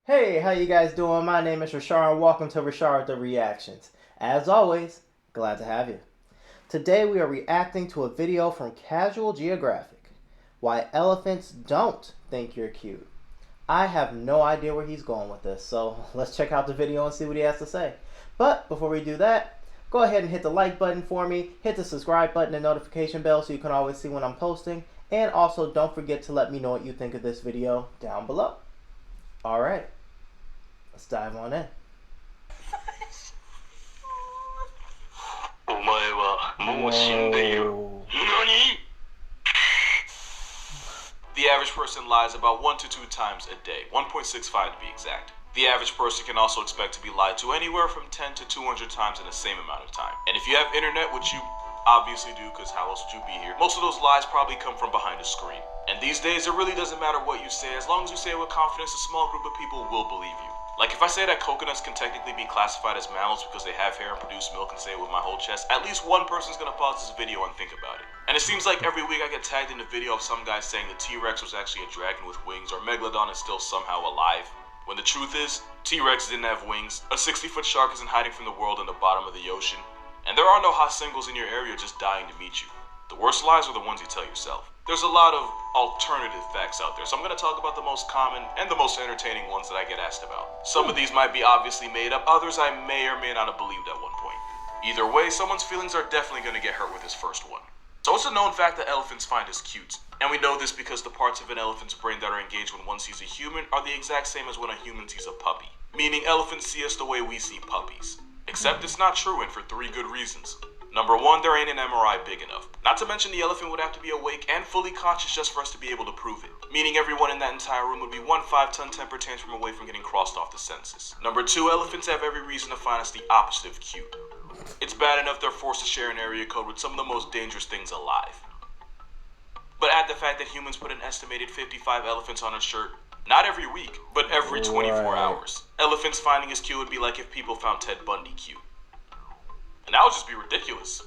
Hey, how you guys doing? My name is Richar and welcome to Richar the Reactions. As always, glad to have you. Today we are reacting to a video from Casual Geographic. Why elephants don't think you're cute. I have no idea where he's going with this, so let's check out the video and see what he has to say. But before we do that, go ahead and hit the like button for me, hit the subscribe button and notification bell so you can always see when I'm posting, and also don't forget to let me know what you think of this video down below. Alright. Let's dive on in. お前はもう死んでいる。何? The average person lies about 1 to 2 times a day, 1.65 to be exact. The average person can also expect to be lied to anywhere from 10 to 200 times in the same amount of time. And if you have internet, which you obviously do, because how else would you be here? Most of those lies probably come from behind a screen. And these days, it really doesn't matter what you say. As long as you say it with confidence, a small group of people will believe you. Like if I say that coconuts can technically be classified as mammals because they have hair and produce milk and say it with my whole chest, at least one person's gonna pause this video and think about it. And it seems like every week I get tagged in a video of some guy saying the T-Rex was actually a dragon with wings or Megalodon is still somehow alive. When the truth is, T-Rex didn't have wings, a 60-foot shark isn't hiding from the world in the bottom of the ocean, and there are no hot singles in your area just dying to meet you. The worst lies are the ones you tell yourself. There's a lot of alternative facts out there, so I'm going to talk about the most common and the most entertaining ones that I get asked about. Some of these might be obviously made up, others I may or may not have believed at one point. Either way, someone's feelings are definitely going to get hurt with this first one. So it's a known fact that elephants find us cute. And we know this because the parts of an elephant's brain that are engaged when one sees a human are the exact same as when a human sees a puppy. Meaning elephants see us the way we see puppies. Except it's not true, and for 3 good reasons. Number 1, there ain't an MRI big enough. Not to mention the elephant would have to be awake and fully conscious just for us to be able to prove it. Meaning everyone in that entire room would be 1 5-ton temper tantrum away from getting crossed off the census. Number 2, elephants have every reason to find us the opposite of cute. It's bad enough they're forced to share an area code with some of the most dangerous things alive. But add the fact that humans put an estimated 55 elephants on a shirt, not every week, but every 24 hours. Elephants finding us cute would be like if people found Ted Bundy cute. And that would just be ridiculous.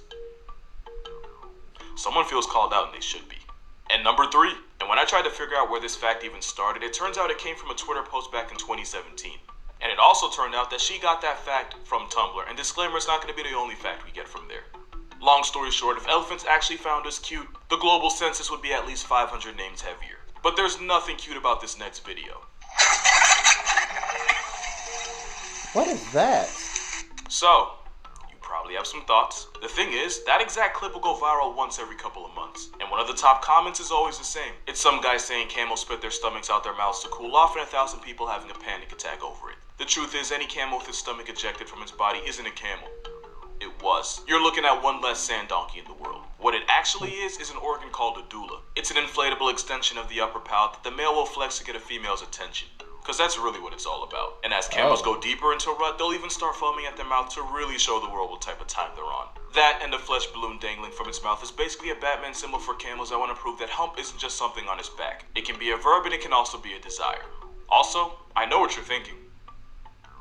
Someone feels called out and they should be. And number 3, and when I tried to figure out where this fact even started, it turns out it came from a Twitter post back in 2017. And it also turned out that she got that fact from Tumblr, and disclaimer, it's not going to be the only fact we get from there. Long story short, if elephants actually found us cute, the global census would be at least 500 names heavier. But there's nothing cute about this next video. What is that? So, probably have some thoughts. The thing is, that exact clip will go viral once every couple of months. And one of the top comments is always the same. It's some guy saying camels spit their stomachs out their mouths to cool off and 1,000 people having a panic attack over it. The truth is, any camel with his stomach ejected from its body isn't a camel. It was. You're looking at one less sand donkey in the world. What it actually is an organ called a doula. It's an inflatable extension of the upper palate that the male will flex to get a female's attention. Because that's really what it's all about. And as camels go deeper into rut, they'll even start foaming at their mouth to really show the world what type of time they're on. That and the flesh balloon dangling from its mouth is basically a Batman symbol for camels that want to prove that hump isn't just something on its back. It can be a verb and it can also be a desire. Also, I know what you're thinking.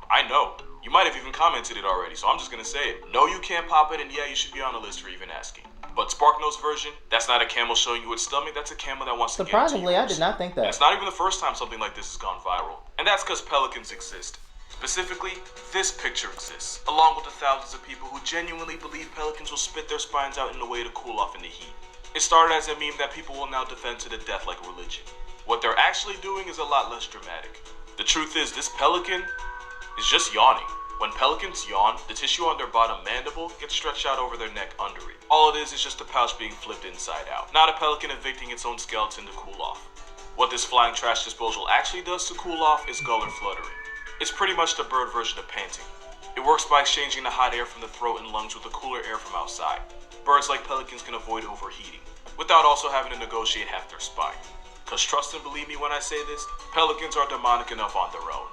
I know. You might have even commented it already, so I'm just gonna say it. No, you can't pop it, and yeah, you should be on the list for even asking. But SparkNote's version, that's not a camel showing you its stomach, that's a camel that wants to get into Surprisingly, I did not think that. And it's not even the first time something like this has gone viral. And that's because pelicans exist. Specifically, this picture exists, along with the thousands of people who genuinely believe pelicans will spit their spines out in a way to cool off in the heat. It started as a meme that people will now defend to the death like religion. What they're actually doing is a lot less dramatic. The truth is, this pelican is just yawning. When pelicans yawn, the tissue on their bottom mandible gets stretched out over their neck under it. All it is just a pouch being flipped inside out, not a pelican evicting its own skeleton to cool off. What this flying trash disposal actually does to cool off is gullet fluttering. It's pretty much the bird version of panting. It works by exchanging the hot air from the throat and lungs with the cooler air from outside. Birds like pelicans can avoid overheating, without also having to negotiate half their spine. Cause trust and believe me when I say this, pelicans are demonic enough on their own.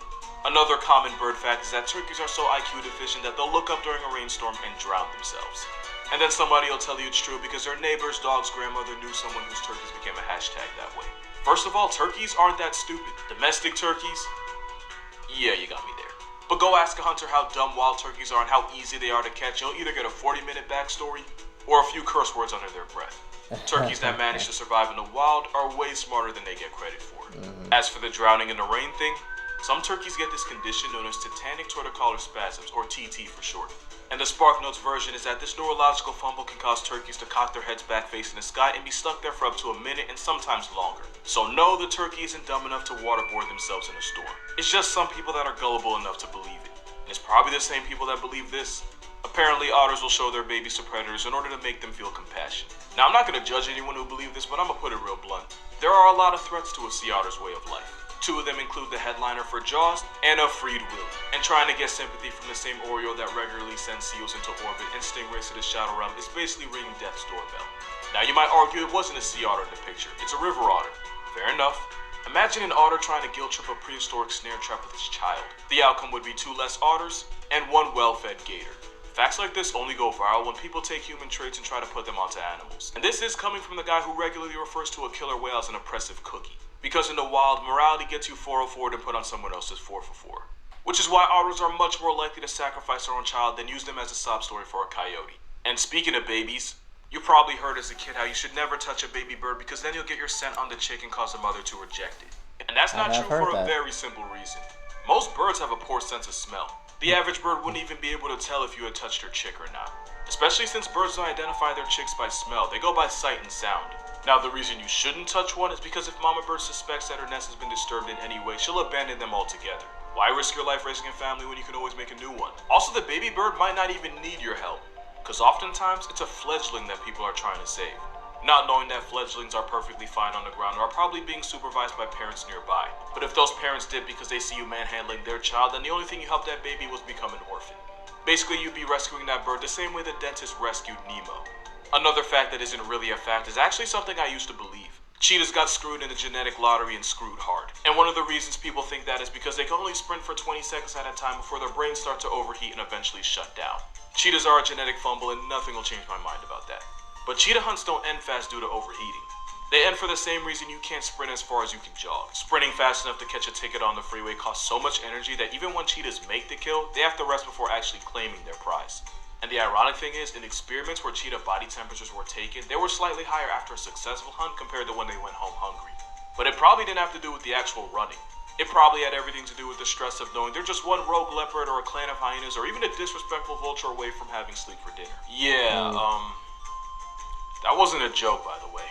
Another common bird fact is that turkeys are so IQ deficient that they'll look up during a rainstorm and drown themselves. And then somebody will tell you it's true because their neighbor's dog's grandmother knew someone whose turkeys became a hashtag that way. First of all, turkeys aren't that stupid. Domestic turkeys? Yeah, you got me there. But go ask a hunter how dumb wild turkeys are and how easy they are to catch. You'll either get a 40-minute backstory or a few curse words under their breath. Turkeys that manage to survive in the wild are way smarter than they get credit for. As for the drowning in the rain thing, Some turkeys get this condition known as tetanic torticollis spasms, or TT for short. And the SparkNotes version is that this neurological fumble can cause turkeys to cock their heads back facing the sky and be stuck there for up to a minute and sometimes longer. So no, the turkey isn't dumb enough to waterboard themselves in a storm. It's just some people that are gullible enough to believe it. And it's probably the same people that believe this. Apparently, otters will show their babies to predators in order to make them feel compassion. Now, I'm not going to judge anyone who believes this, but I'm going to put it real blunt. There are a lot of threats to a sea otter's way of life. Two of them include the headliner for Jaws and a freed Willy. And trying to get sympathy from the same Oriole that regularly sends seals into orbit and stingrays to the shadow realm is basically ringing death's doorbell. Now, you might argue it wasn't a sea otter in the picture. It's a river otter. Fair enough. Imagine an otter trying to guilt trip a prehistoric snare trap with its child. The outcome would be 2 less otters and 1 well-fed gator. Facts like this only go viral when people take human traits and try to put them onto animals. And this is coming from the guy who regularly refers to a killer whale as an oppressive cookie. Because in the wild, morality gets you 404 to put on someone else's 444. Which is why otters are much more likely to sacrifice their own child than use them as a sob story for a coyote. And speaking of babies, you probably heard as a kid how you should never touch a baby bird because then you'll get your scent on the chick and cause the mother to reject it. And that's not true for a very simple reason. Most birds have a poor sense of smell. The average bird wouldn't even be able to tell if you had touched your chick or not. Especially since birds don't identify their chicks by smell, they go by sight and sound. Now, the reason you shouldn't touch one is because if mama bird suspects that her nest has been disturbed in any way, she'll abandon them altogether. Why risk your life raising a family when you can always make a new one? Also, the baby bird might not even need your help, because oftentimes it's a fledgling that people are trying to save. Not knowing that fledglings are perfectly fine on the ground or are probably being supervised by parents nearby. But if those parents did because they see you manhandling their child, then the only thing you helped that baby was become an orphan. Basically, you'd be rescuing that bird the same way the dentist rescued Nemo. Another fact that isn't really a fact is actually something I used to believe. Cheetahs got screwed in the genetic lottery and screwed hard. And one of the reasons people think that is because they can only sprint for 20 seconds at a time before their brains start to overheat and eventually shut down. Cheetahs are a genetic fumble and nothing will change my mind about that. But cheetah hunts don't end fast due to overheating. They end for the same reason you can't sprint as far as you can jog. Sprinting fast enough to catch a ticket on the freeway costs so much energy that even when cheetahs make the kill, they have to rest before actually claiming their prize. And the ironic thing is, in experiments where cheetah body temperatures were taken, they were slightly higher after a successful hunt compared to when they went home hungry. But it probably didn't have to do with the actual running. It probably had everything to do with the stress of knowing they're just one rogue leopard or a clan of hyenas or even a disrespectful vulture away from having sleep for dinner. That wasn't a joke, by the way.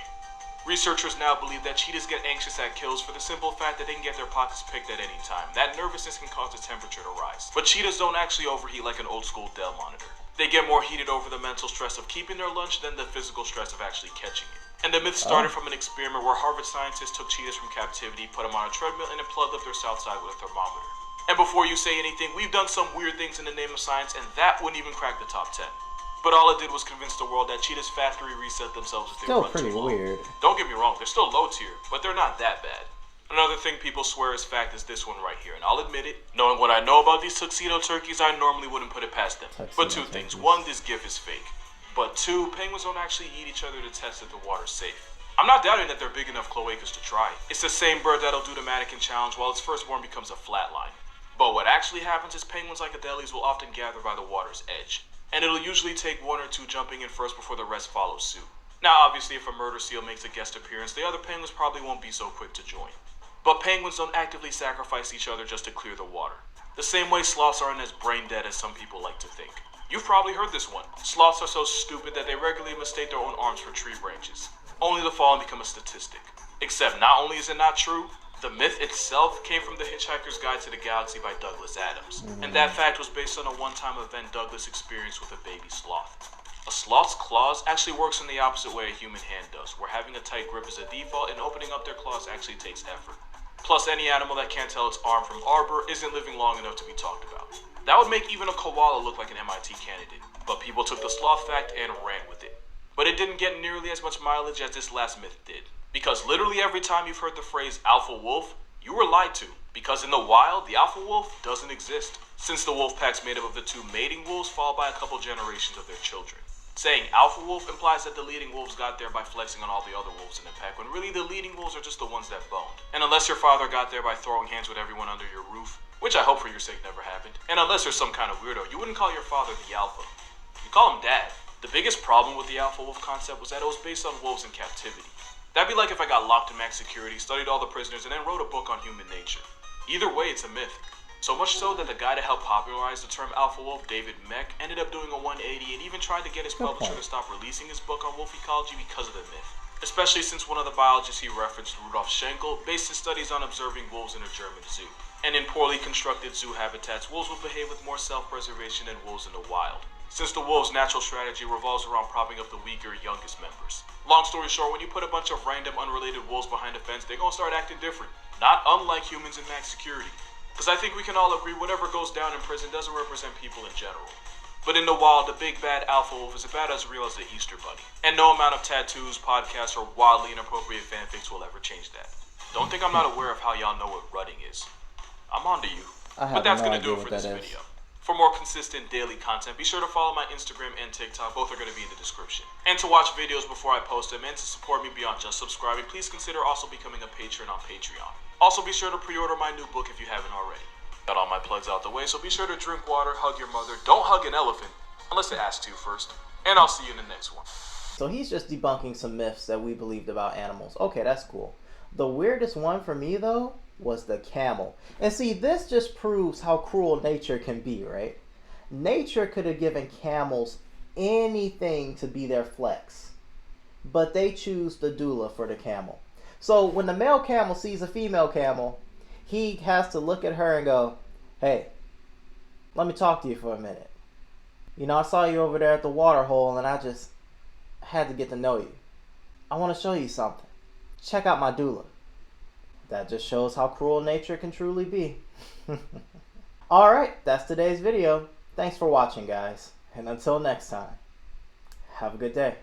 Researchers now believe that cheetahs get anxious at kills for the simple fact that they can get their pockets picked at any time. That nervousness can cause the temperature to rise. But cheetahs don't actually overheat like an old school Dell monitor. They get more heated over the mental stress of keeping their lunch than the physical stress of actually catching it. And the myth started from an experiment where Harvard scientists took cheetahs from captivity, put them on a treadmill, and then plugged up their south side with a thermometer. And before you say anything, we've done some weird things in the name of science, and that wouldn't even crack the top 10. But all it did was convince the world that cheetahs factory reset themselves if they run too long. Still pretty weird. Don't get me wrong, they're still low tier, but they're not that bad. Another thing people swear is fact is this one right here, and I'll admit it. Knowing what I know about these tuxedo turkeys, I normally wouldn't put it past them. But two things. One, this gif is fake. But two, penguins don't actually eat each other to test that the water's safe. I'm not doubting that they're big enough cloacas to try. It's the same bird that'll do the mannequin challenge while its firstborn becomes a flatline. But what actually happens is penguins like Adelies will often gather by the water's edge. And it'll usually take 1 or 2 jumping in first before the rest follow suit. Now obviously if a murder seal makes a guest appearance, the other penguins probably won't be so quick to join. But penguins don't actively sacrifice each other just to clear the water. The same way sloths aren't as brain dead as some people like to think. You've probably heard this one. Sloths are so stupid that they regularly mistake their own arms for tree branches, only to fall and become a statistic. Except not only is it not true, the myth itself came from The Hitchhiker's Guide to the Galaxy by Douglas Adams, and that fact was based on a one-time event Douglas experienced with a baby sloth. A sloth's claws actually works in the opposite way a human hand does, where having a tight grip is a default and opening up their claws actually takes effort. Plus, any animal that can't tell its arm from arbor isn't living long enough to be talked about. That would make even a koala look like an MIT candidate, but people took the sloth fact and ran with it. But it didn't get nearly as much mileage as this last myth did. Because literally every time you've heard the phrase alpha wolf, you were lied to. Because in the wild, the alpha wolf doesn't exist, since the wolf pack's made up of the 2 mating wolves followed by a couple generations of their children. Saying alpha wolf implies that the leading wolves got there by flexing on all the other wolves in the pack, when really the leading wolves are just the ones that boned. And unless your father got there by throwing hands with everyone under your roof, which I hope for your sake never happened, and unless you're some kind of weirdo, you wouldn't call your father the alpha. You call him dad. The biggest problem with the alpha wolf concept was that it was based on wolves in captivity. That'd be like if I got locked in max security, studied all the prisoners, and then wrote a book on human nature. Either way, it's a myth. So much so that the guy that helped popularize the term alpha wolf, David Meck, ended up doing a 180 and even tried to get his publisher to stop releasing his book on wolf ecology because of the myth. Especially since one of the biologists he referenced, Rudolf Schenkel, based his studies on observing wolves in a German zoo. And in poorly constructed zoo habitats, wolves will behave with more self-preservation than wolves in the wild, since the wolf's natural strategy revolves around propping up the weaker, youngest members. Long story short, when you put a bunch of random, unrelated wolves behind a fence, they're gonna start acting different. Not unlike humans in max security. Because I think we can all agree whatever goes down in prison doesn't represent people in general. But in the wild, the big bad alpha wolf is about as real as the Easter Bunny. And no amount of tattoos, podcasts, or wildly inappropriate fanfics will ever change that. Don't think I'm not aware of how y'all know what rutting is. I'm onto you. But that's gonna do it for this video. For more consistent daily content, be sure to follow my Instagram and TikTok. Both are going to be in the description. And to watch videos before I post them and to support me beyond just subscribing, please consider also becoming a patron on Patreon. Also, be sure to pre-order my new book if you haven't already. Got all my plugs out the way, so be sure to drink water, hug your mother. Don't hug an elephant, unless it asks you first. And I'll see you in the next one. So he's just debunking some myths that we believed about animals. Okay, that's cool. The weirdest one for me, though, was the camel. And see, this just proves how cruel nature can be, right? Nature could have given camels anything to be their flex, but they choose the doula for the camel. So when the male camel sees a female camel, he has to look at her and go, hey, let me talk to you for a minute. You know, I saw you over there at the water hole and I just had to get to know you. I want to show you something. Check out my doula. That just shows how cruel nature can truly be. Alright, that's today's video. Thanks for watching, guys. And until next time, have a good day.